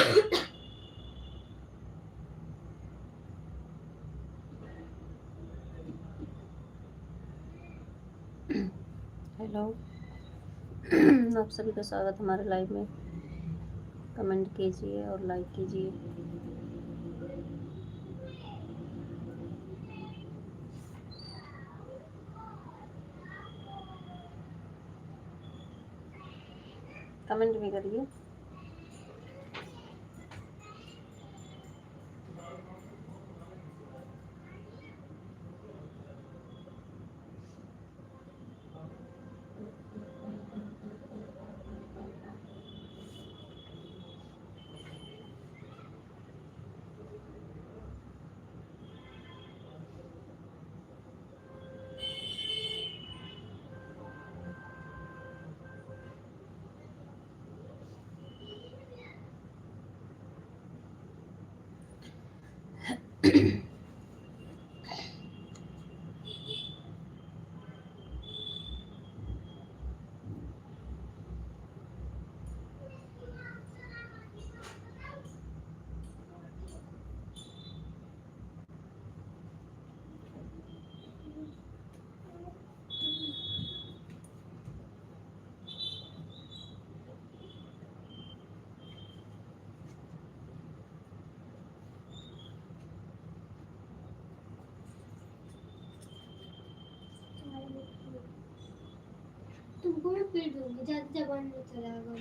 Hello. आप सभी का स्वागत हमारे लाइव में। कमेंट कीजिए और लाइक कीजिए। कमेंट भी करिए। तुमको मैं पीट दूंगी, ज्यादा जबान नहीं चलाएगा।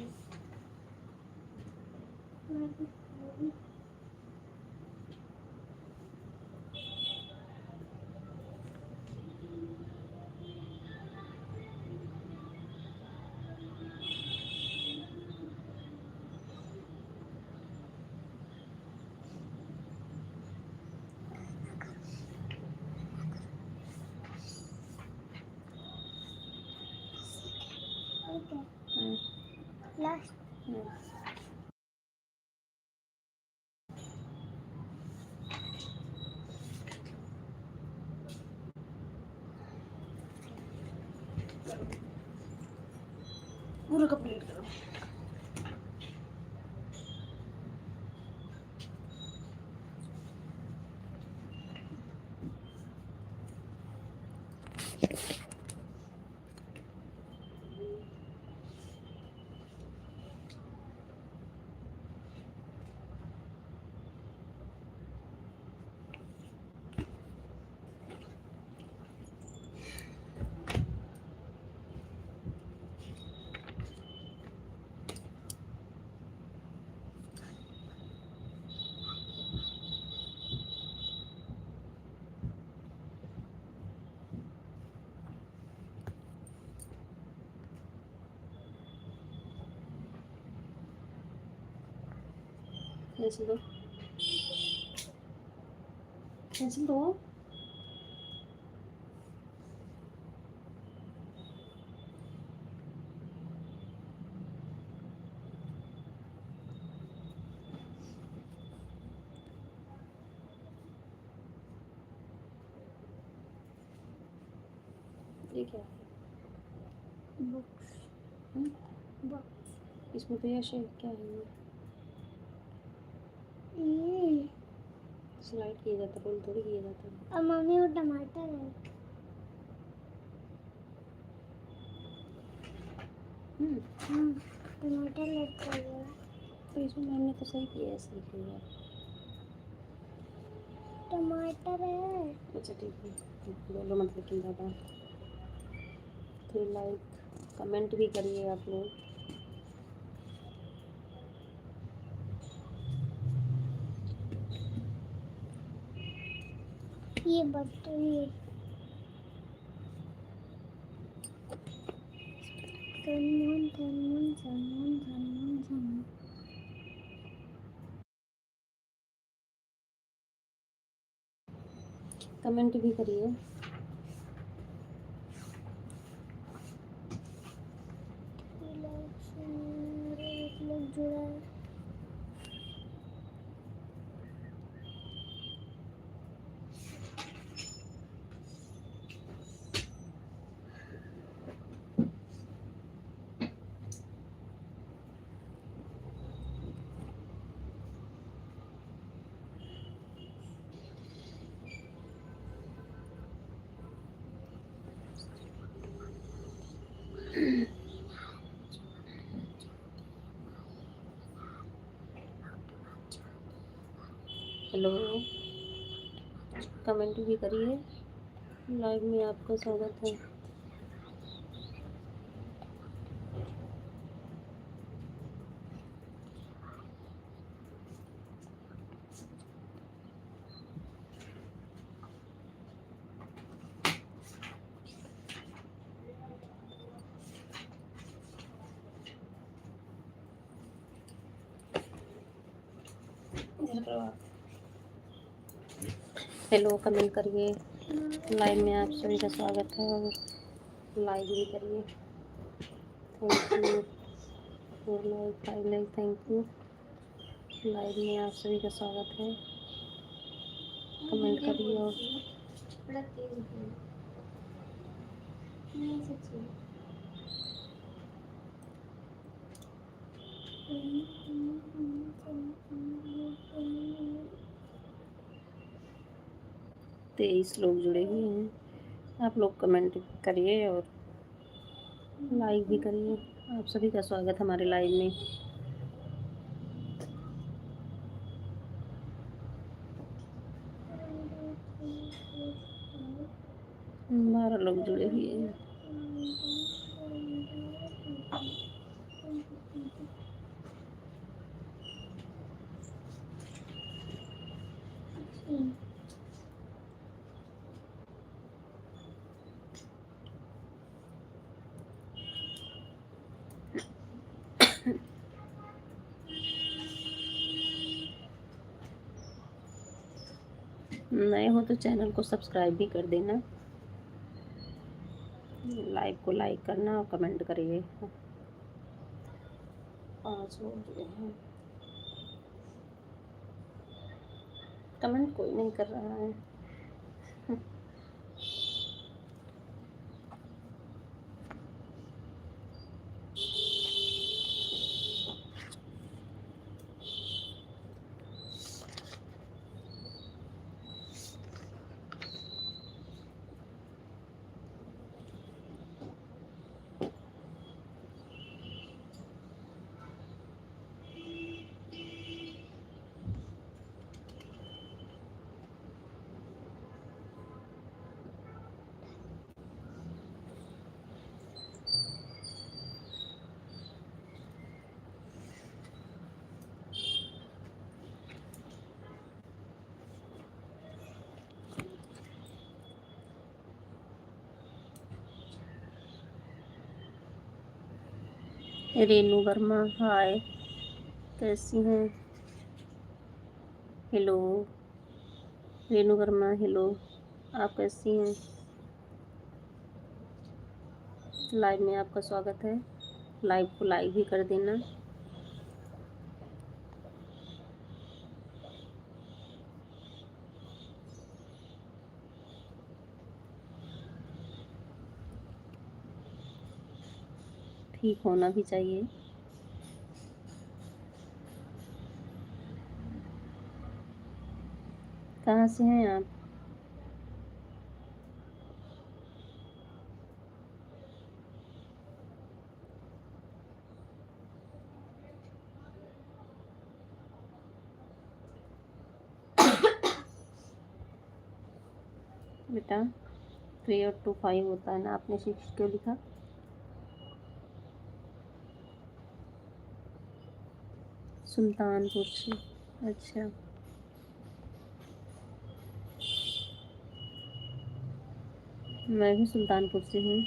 लास्ट पूरा कंप्लीट करो। कैंसिल दो, कैंसिल दो। ये क्या है? बुक्स बुक्स इसमें तो यश है, क्या है ये? स्लाइड किया जाता है, रोल थोड़ी किया जाता है। और मम्मी वो टमाटर है। टमाटर लगता है। तो इसमें मैंने तो सही किया है, सही किया। टमाटर है। अच्छा ठीक है, बोलो मत लेकिन ज़्यादा। फिर लाइक कमेंट भी करिए आप लोग। ये बटर ये Salomon Salomon Salomon Salomon Salomon. Comment भी करिए। एक लोग जुड़ा है। हेलो, कमेंट भी करिए। लाइव में आपका स्वागत है। हेलो, कमेंट करिए। लाइव में आप सभी का स्वागत है और लाइक भी करिए। Thank you for like 5 like. Thank you. Live में आप सभी का स्वागत है। कमेंट करिए और तेईस लोग जुड़े हुए हैं। आप लोग कमेंट करिए और लाइक भी करिए। आप सभी का स्वागत हमारे लाइव में। 12 लोग जुड़े हुए हैं। नए हो तो चैनल को सब्सक्राइब भी कर देना। लाइव को लाइक करना और कमेंट करिए। 5 लोग जुड़े हैं। कमेंट कोई नहीं कर रहा है। रेनू वर्मा, हाय, कैसी हैं? हेलो रेनू वर्मा, हेलो, आप कैसी हैं? लाइव में आपका स्वागत है। लाइव को लाइक भी कर देना। ठीक होना भी चाहिए। कहाँ से हैं आप? बेटा 3 और 2 5 होता है ना, आपने 6 क्यों लिखा? सुल्तानपुर से। अच्छा, मैं भी सुल्तानपुर से हूँ।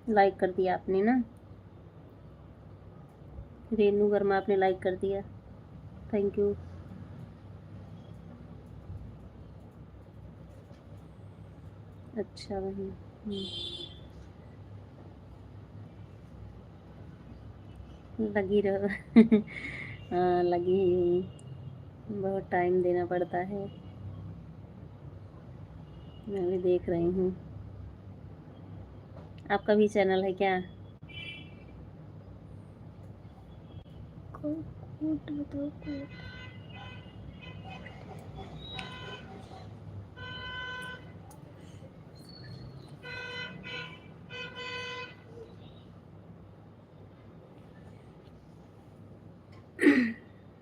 लाइक कर दिया आपने ना? रेनू वर्मा, आपने लाइक कर दिया, थैंक यू। अच्छा वही। लगी रहो। हाँ, लगी ही हूँ। बहुत टाइम देना पड़ता है। मैं भी देख रही हूँ। आपका भी चैनल है क्या? कोई कोट बताओ कोट।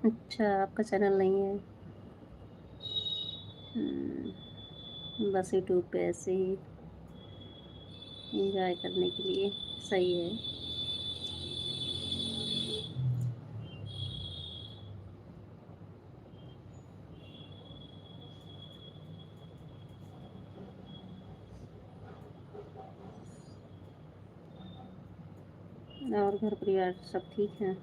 अच्छा, आपका चैनल नहीं है? बस यूट्यूब पे ऐसे ही एंजॉय करने के लिए। सही है। और घर परिवार सब ठीक है?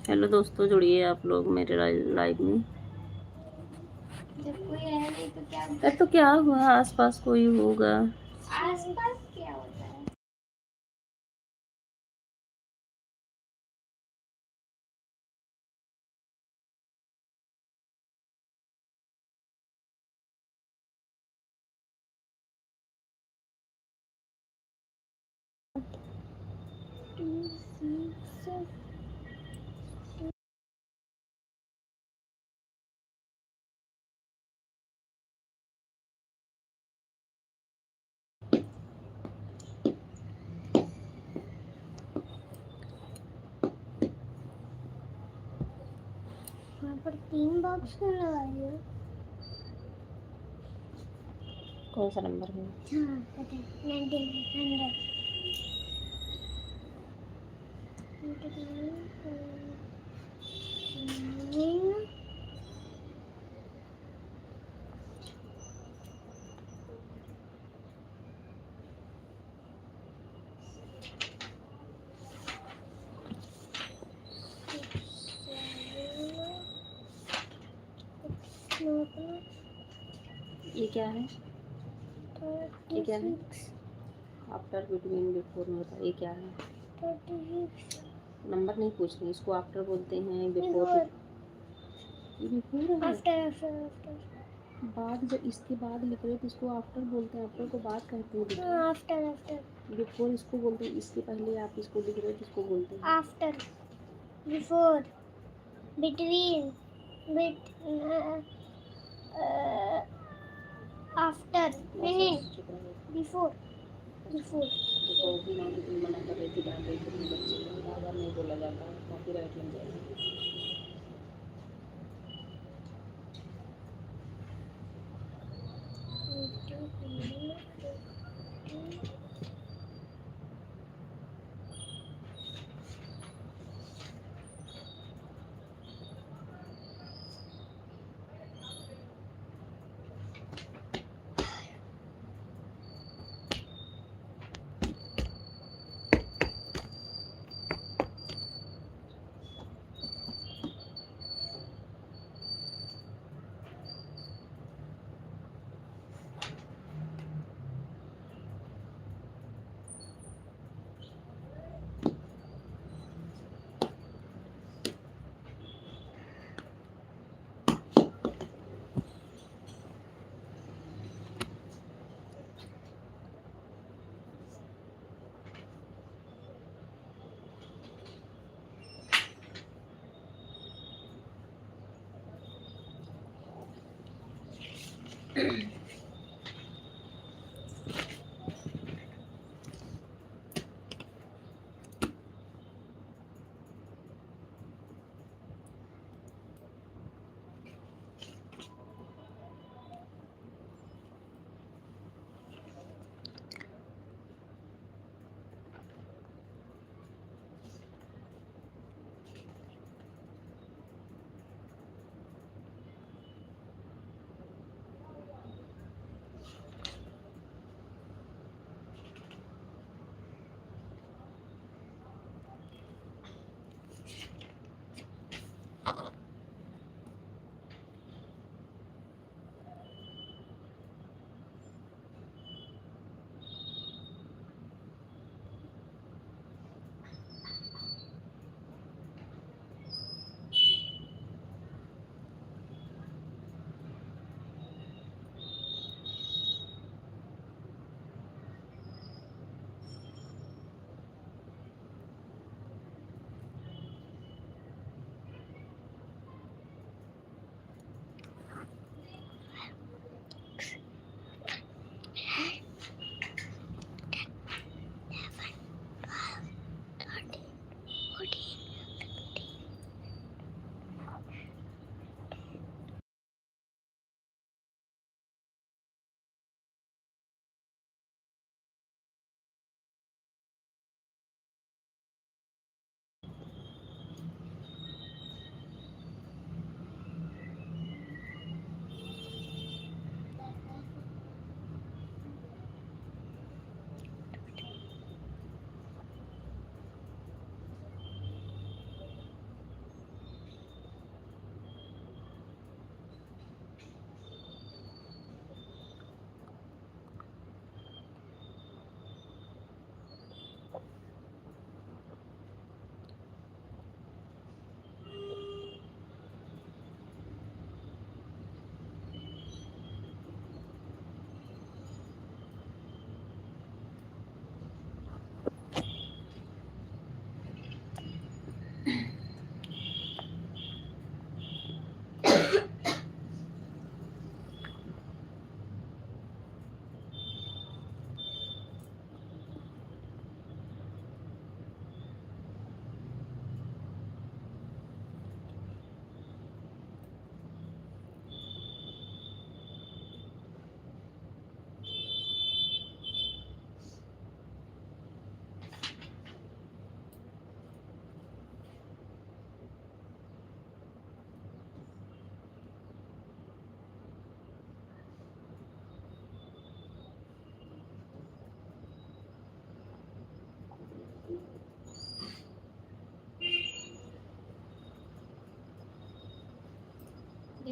हेलो दोस्तों, जुड़िए आप लोग मेरे लाइव में। जब कोई है नहीं तो क्या? अरे तो क्या हुआ, आसपास कोई होगा। आसपास क्या होता है? वहाँ पर 3 बॉक्स क्यों लगाई हो? कौन सा नंबर है? हाँ पता है, 1900। ये क्या है? ये क्या है? 36 आफ्टर, बिटवीन, बिफोर में बता, ये क्या है? 36 नंबर नहीं पूछते, इसको आफ्टर बोलते हैं, बिफोर। बिफोर, ये बिफोर है। After after after. बाद, जब इसके बाद लिख रहे हो तो इसको आफ्टर बोलते हैं, आफ्टर को बाद कहते हैं हाँ बेटा। आफ्टर आफ्टर बिफोर इसको बोलते हैं, इसके पहले आप इसको लिख रहे हो तो इसको बोलते हैं after, before, between, bit, after, नहीं चुप रहो। Before, before. देखो भी माँ की तुम मना कर रही थी, डांट रही थी अपने बच्चे को, बार बार नहीं बोला जाता है, कॉपीराइट लग जाएगी।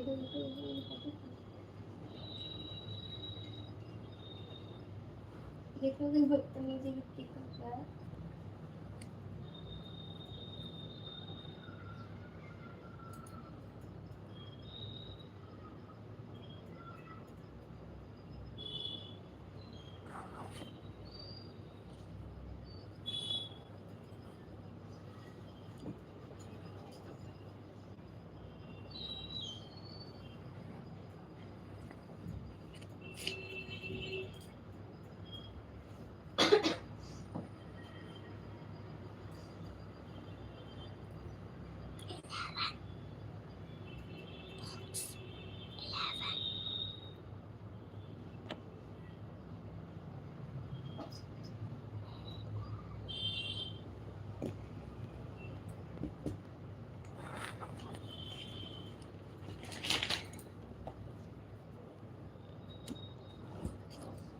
देखो कि बदतमीजी कितनी करता है।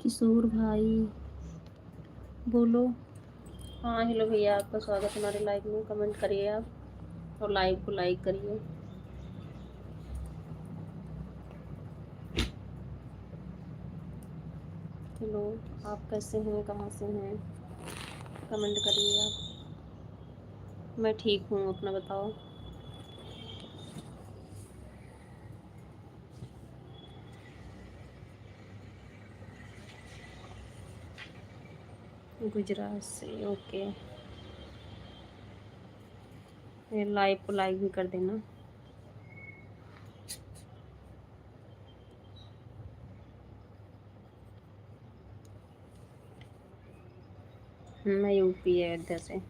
किशोर भाई बोलो। हाँ हेलो भैया, आपका स्वागत है हमारे लाइव में। कमेंट करिए आप और लाइव को लाइक करिए। हेलो, आप कैसे हैं, कहाँ से हैं? कमेंट करिए आप। मैं ठीक हूँ, अपना बताओ। गुजरात से, ओके। फिर लाइव को लाइक भी कर देना। मैं यूपी अयोध्या से।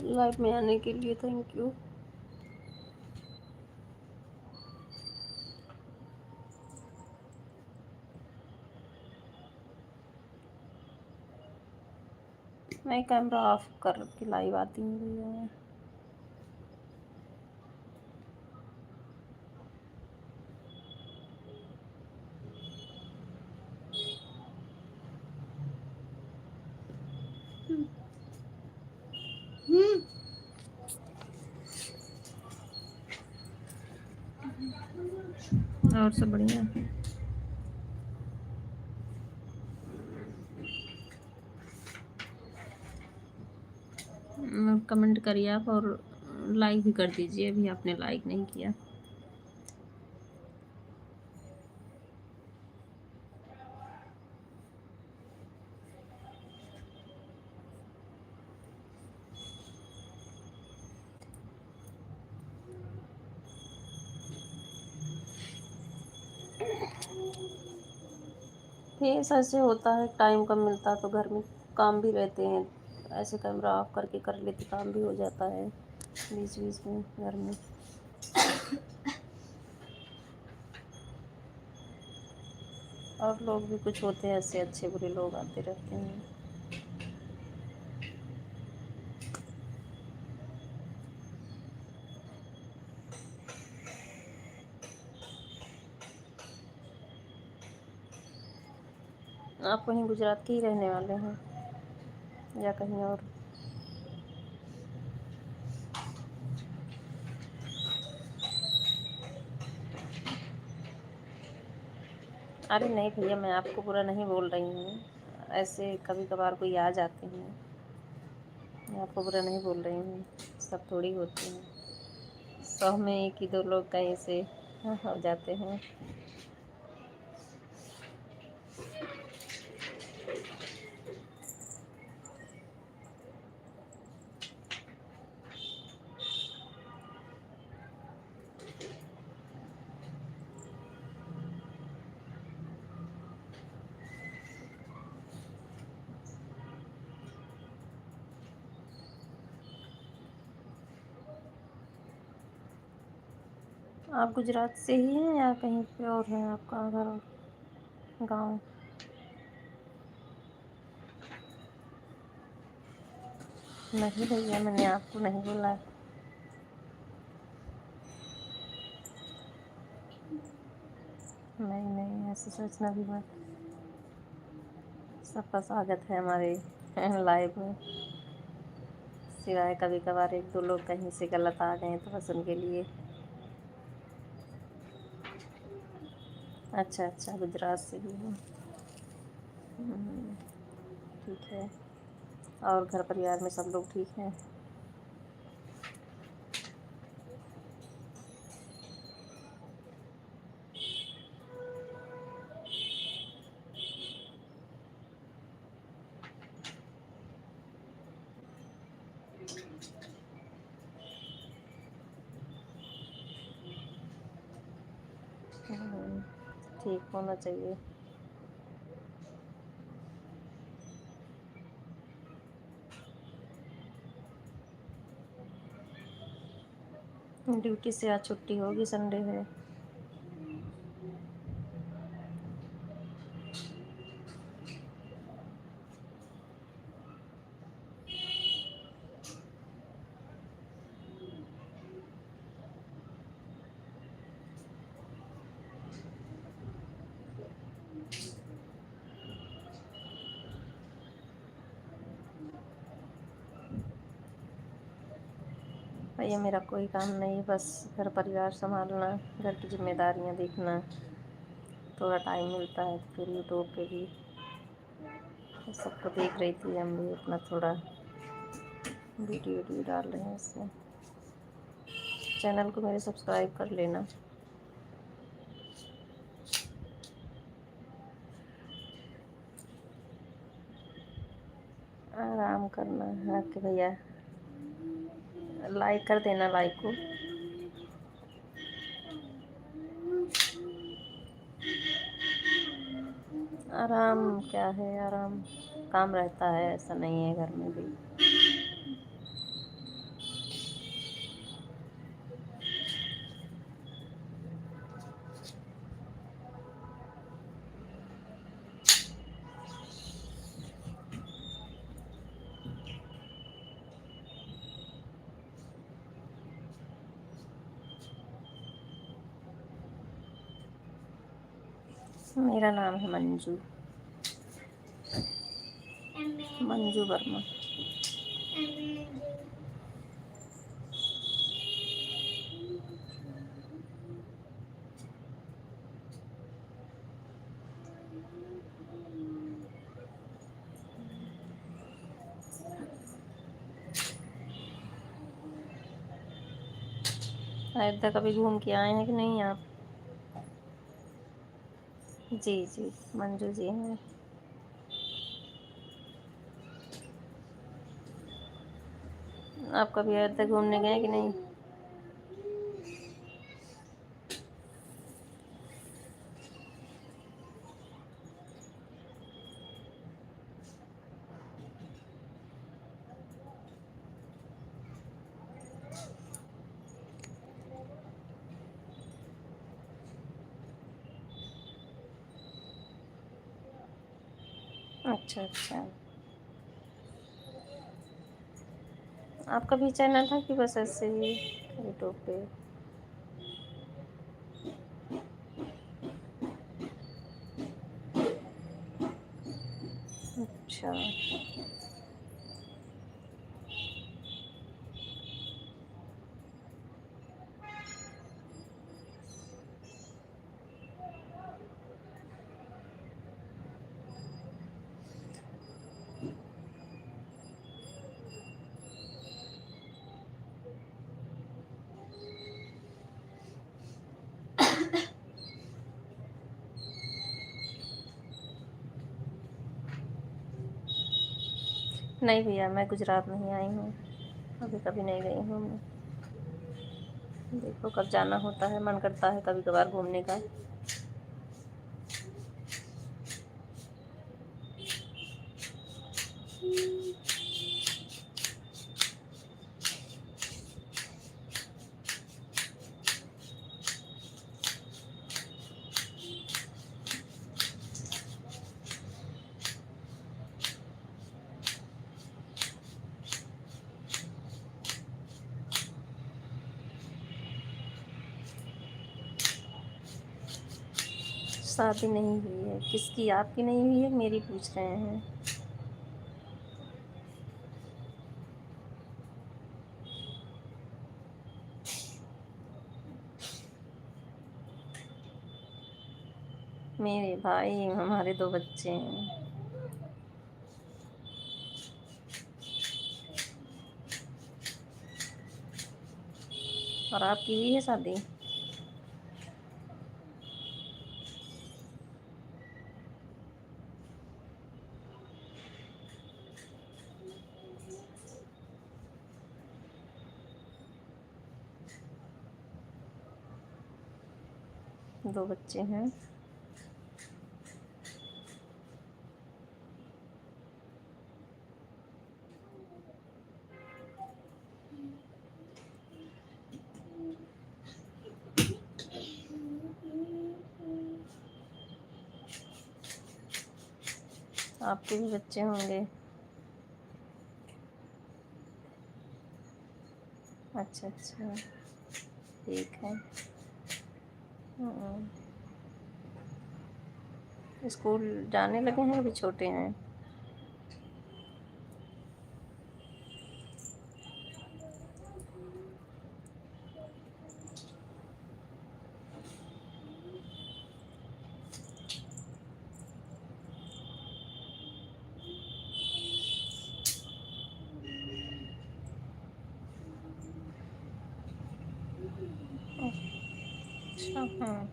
लाइव में आने के लिए थैंक यू। मैं कैमरा ऑफ करके लाइव आती हूँ भैया मैं। और सब बढ़िया। कमेंट करिए आप और लाइक भी कर दीजिए, अभी आपने लाइक नहीं किया। फेस ऐसे होता है, टाइम कम मिलता है तो घर में काम भी रहते हैं, ऐसे कैमरा ऑफ करके कर लेते काम भी हो जाता है बीच बीच में घर में। और लोग भी कुछ होते हैं ऐसे, अच्छे बुरे लोग आते रहते हैं। आप वहीं गुजरात के ही रहने वाले हैं या कहीं और? अरे नहीं भैया, मैं आपको बुरा नहीं बोल रही हूँ, ऐसे कभी कभार कोई आ जाते हैं, मैं आपको बुरा नहीं बोल रही हूँ। सब थोड़ी होते हैं, 100 में एक ही दो लोग कहीं से हो जाते हैं। आप गुजरात से ही हैं या कहीं पे और है आपका घर गांव? नहीं भैया, मैंने आपको नहीं बोला। नहीं नहीं, ऐसे सोचना भी मत। सबका स्वागत है हमारे लाइव में, सिवाय कभी कभार एक दो लोग कहीं से गलत आ गए तो बस उनके लिए। अच्छा अच्छा, गुजरात से भी हूँ। हम्म, ठीक है। और घर परिवार में सब लोग ठीक हैं? हम्म, ठीक होना चाहिए। ड्यूटी से आज छुट्टी होगी, संडे है। भैया मेरा कोई काम नहीं, बस घर परिवार संभालना, घर की जिम्मेदारियां देखना। थोड़ा टाइम मिलता है तो फिर यूट्यूब पे भी सबको देख रही थी, हम भी अपना थोड़ा वीडियो वीडियो डाल रहे हैं इसमें। चैनल को मेरे सब्सक्राइब कर लेना। आराम करना है कि भैया, लाइक कर देना, लाइक को। आराम क्या है, आराम काम रहता है, ऐसा नहीं है घर में भी। मेरा नाम है मंजू, मंजू वर्मा। अयोध्या कभी घूम के आए हैं कि नहीं आप? जी जी, मंजू जी हैं। आप कभी अयोध्या घूमने गए कि नहीं? अच्छा अच्छा। आपका भी चैनल था कि बस ऐसे ही यूट्यूब पे? अच्छा। नहीं भैया, मैं गुजरात नहीं आई हूँ, अभी कभी नहीं गई हूँ मैं। देखो कब जाना होता है, मन करता है कभी कभार घूमने का। शादी नहीं हुई है। किसकी? आपकी नहीं हुई है, मेरी पूछ रहे हैं। मेरे भाई, हमारे 2 बच्चे हैं। और आपकी हुई है शादी? दो बच्चे हैं। आपके भी बच्चे होंगे। अच्छा अच्छा, ठीक है। हम्म, स्कूल जाने लगे हैं, अभी छोटे हैं? अच्छा, हाँ।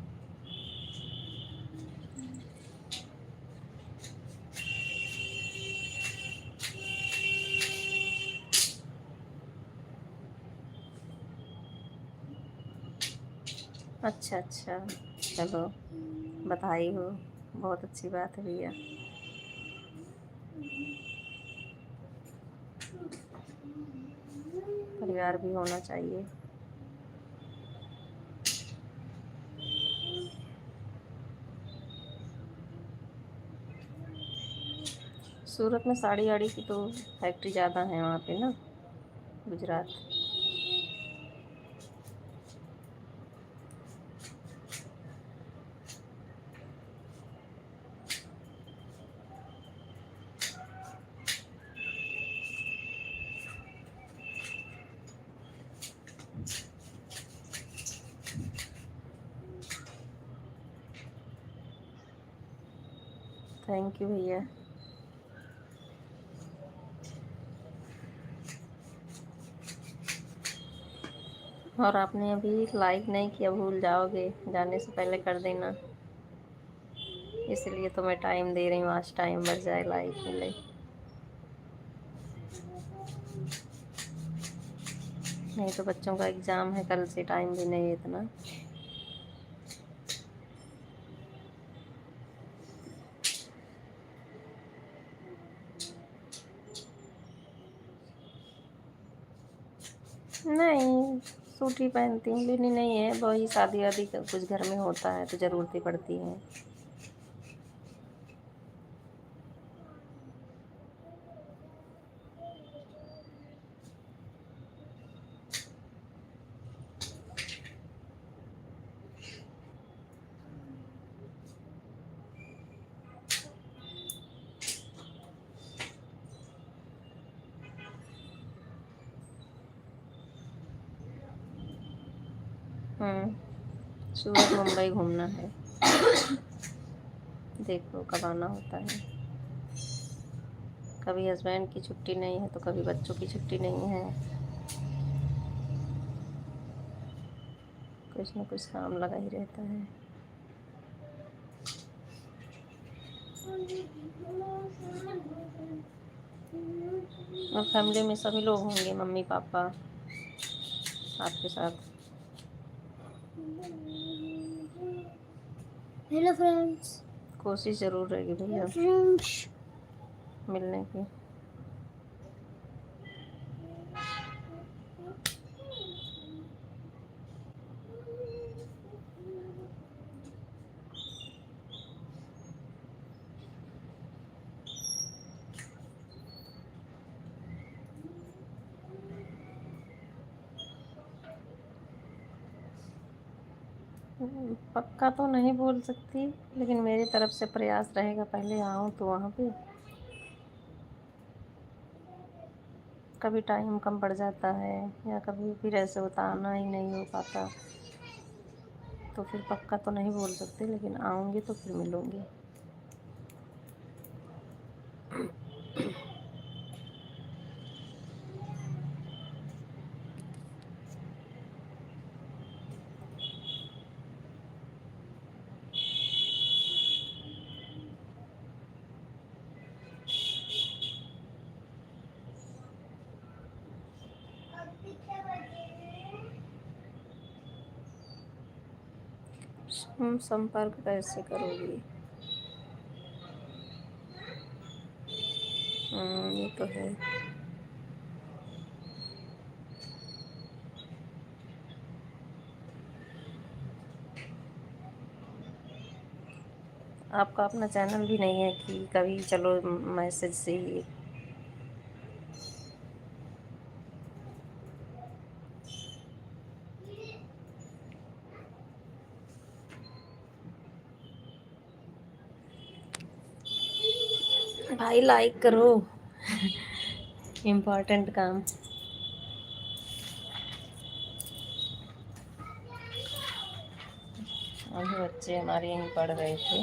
अच्छा अच्छा, चलो, बधाई हो। बहुत अच्छी बात है भैया। परिवार भी होना चाहिए। सूरत में साड़ी वाड़ी की तो फैक्ट्री ज़्यादा है वहाँ पे ना, गुजरात। थैंक यू भैया। और आपने अभी लाइक नहीं किया, भूल जाओगे, जाने से पहले कर देना। इसलिए तो मैं टाइम दे रही हूँ, आज टाइम बच जाए, लाइक मिले। नहीं तो बच्चों का एग्ज़ाम है कल से, टाइम भी नहीं है इतना। नहीं, सूट ही पहनती हूँ, लेनी नहीं है। वही शादी वादी का कुछ घर में होता है तो ज़रूरत ही पड़ती है। सूरत मुंबई घूमना है। देखो कब आना होता है। कभी हस्बैंड की छुट्टी नहीं है तो कभी बच्चों की छुट्टी नहीं है। कुछ ना कुछ काम लगा ही रहता है। और फैमिली में सभी लोग होंगे, मम्मी पापा आपके साथ। Hello friends. कोशिश ज़रूर रहेगी भैया फ्रेंड्स। मिलने की। पक्का तो नहीं बोल सकती, लेकिन मेरी तरफ से प्रयास रहेगा पहले आऊँ तो वहाँ पे। कभी टाइम कम पड़ जाता है या कभी फिर ऐसे होता आना ही नहीं हो पाता, तो फिर पक्का तो नहीं बोल सकती, लेकिन आऊँगी तो फिर मिलूँगी। संपर्क कैसे करोगी? ये तो है। आपका अपना चैनल भी नहीं है कि कभी चलो मैसेज से ही। भाई लाइक करो, इम्पोर्टेंट काम। अभी बच्चे हमारे यहीं पढ़ रहे थे,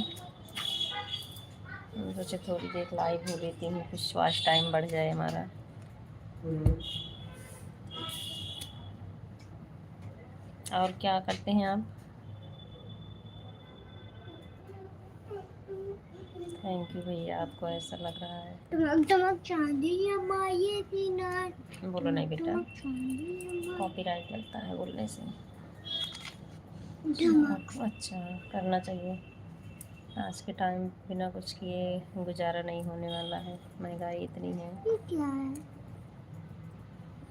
सोचे थोड़ी देर लाइव हो लेती हूँ, कुछ वॉच टाइम बढ़ जाए हमारा। और क्या करते हैं आप? थैंक यू भैया, आपको ऐसा लग रहा है। टमक टमक चांदी हमारी थी ना। बोलो नहीं बेटा, चांदी कॉपीराइट लगता है बोलने से। धमक। अच्छा, करना चाहिए। आज के टाइम बिना कुछ किए गुजारा नहीं होने वाला है, महंगाई इतनी है। ये क्या है?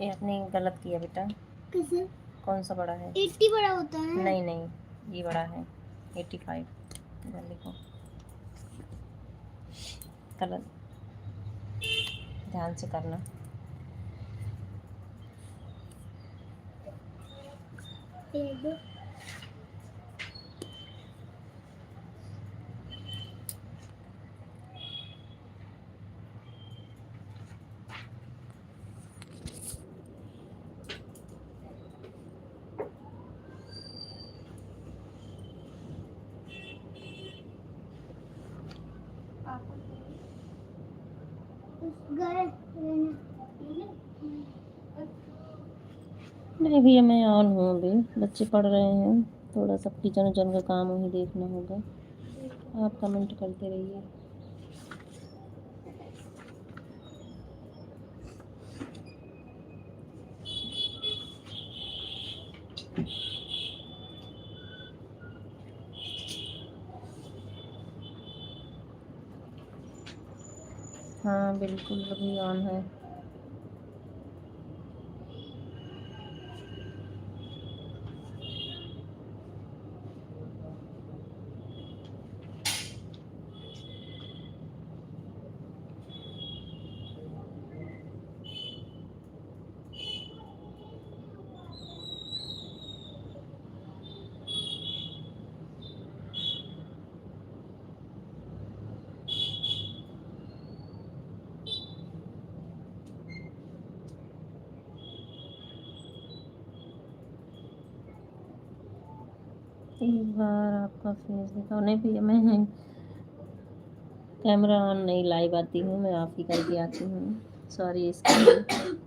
ये आपने गलत किया बेटा। किसे? कौन सा बड़ा है? 80 बड़ा होता है। नहीं नहीं, ये बड़ा है 85। इधर लिखो, गलत, ध्यान से करना। एक नहीं भैया, मैं ऑन हूँ, अभी बच्चे पढ़ रहे हैं, थोड़ा सा किचन उचन का काम वही देखना होगा। आप कमेंट करते रहिए। हाँ बिल्कुल, अभी ऑन है। एक बार आपका फेस दिखाओ। नहीं भैया, मैं कैमरा ऑन नहीं, लाइव आती हूँ मैं, आप ही करके आती हूँ। सॉरी इसके लिए।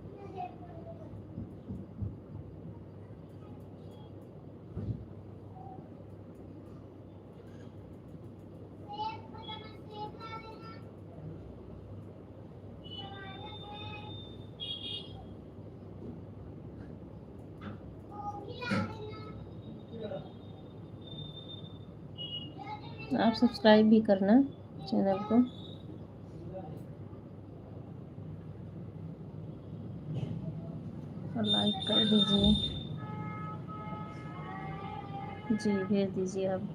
आप सब्सक्राइब भी करना चैनल को। और लाइक कर दीजिए। जी भेज दीजिए आप।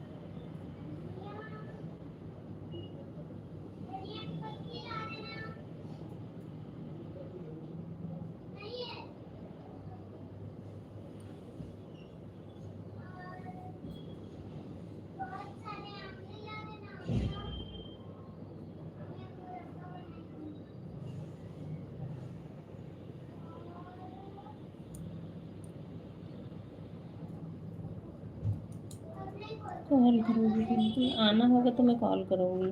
कॉल करूँगी, बिल्कुल आना होगा तो मैं कॉल करूँगी।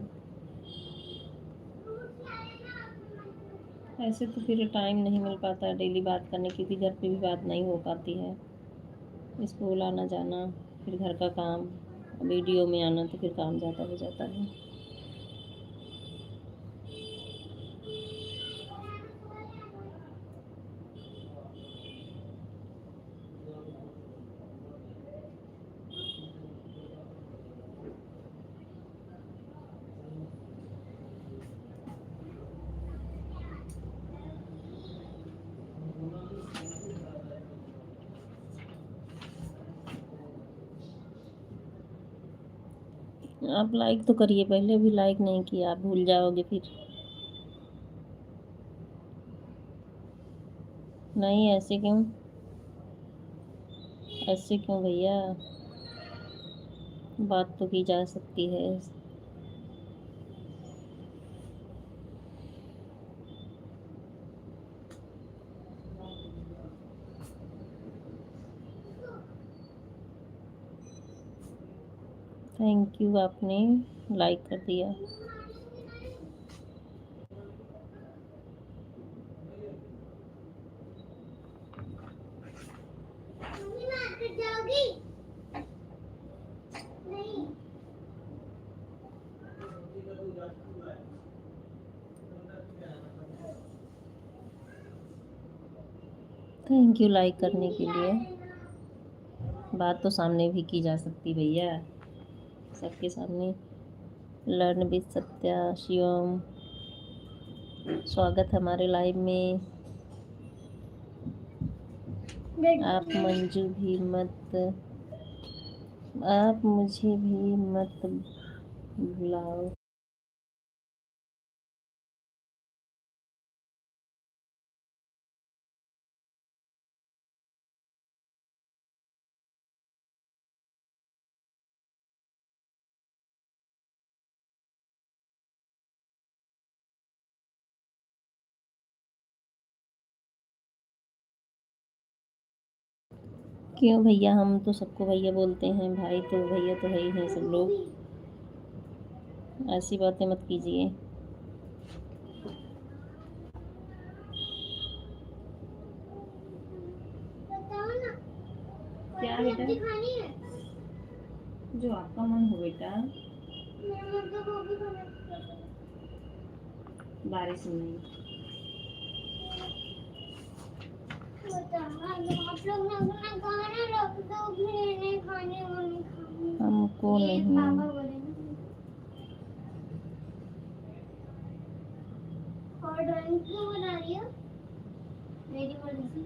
ऐसे तो फिर टाइम नहीं मिल पाता डेली बात करने की, क्योंकि घर पे भी बात नहीं हो पाती है। स्कूल आना जाना, फिर घर का काम, वीडियो में आना, तो फिर काम ज़्यादा हो जाता है। आप लाइक तो करिए, पहले भी लाइक नहीं किया, आप भूल जाओगे फिर। नहीं, ऐसे क्यों? ऐसे क्यों भैया? बात तो की जा सकती है। थैंक यू, आपने लाइक कर दिया। मम्मी मार्केट जाओगी? नहीं। थैंक यू लाइक करने के लिए। बात तो सामने भी की जा सकती भैया, सबके सामने। लर्न विद सत्या, शिवम, स्वागत हमारे लाइव में। आप मंजू भी मत, आप मुझे भी मत बुलाओ। क्यों भैया, हम तो सबको भैया बोलते हैं, भाई तो भैया तो है ही हैं सब लोग। ऐसी बातें मत कीजिए। बताओ ना। क्या बेटा? सब्जी खानी है? जो आपका मन हो बेटा। मैं मुझे गोभी खाना है। बारिश में नहीं। बताओ, आप लोग ना अपना खाना रख दो, फिर नहीं खाने वाली खानी। हमको ये नहीं। पापा बोले ना। और ड्राइंग क्यों बना रही हो? मेरी मर्जी।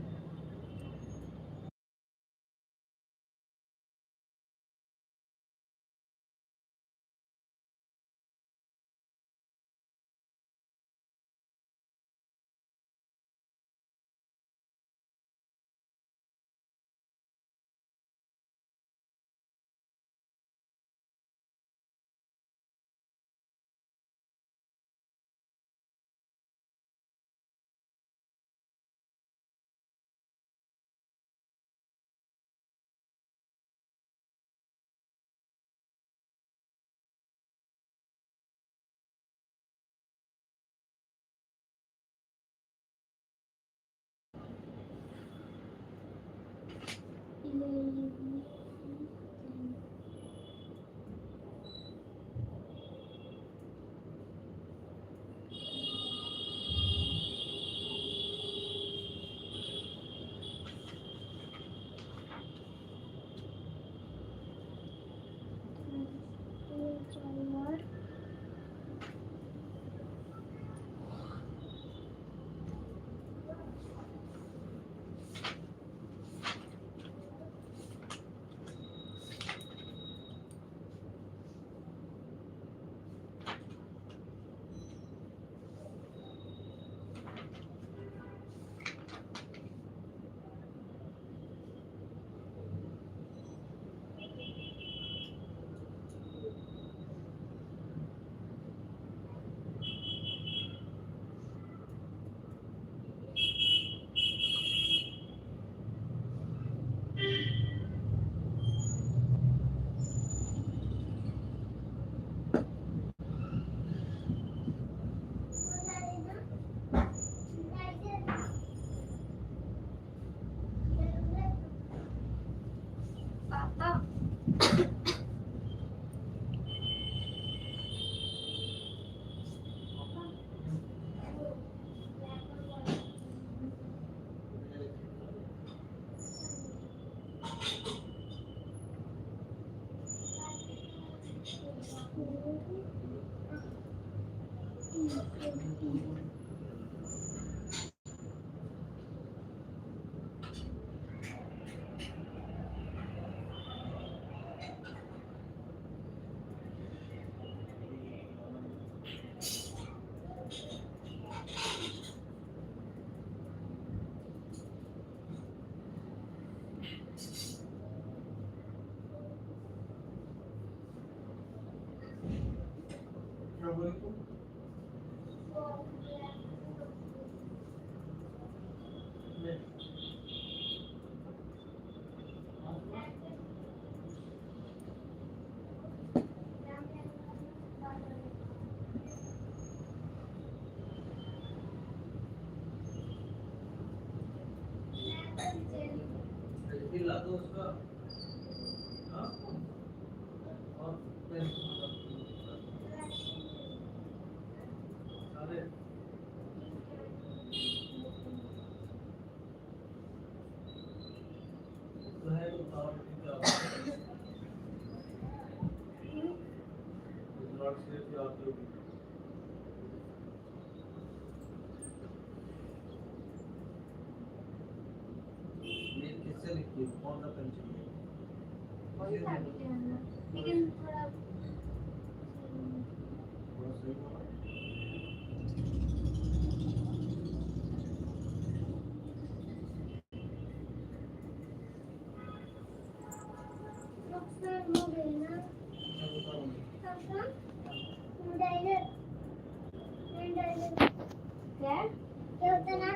लेकिन थोड़ा नुकसान हो गए ना डायलर क्या क्या होता ना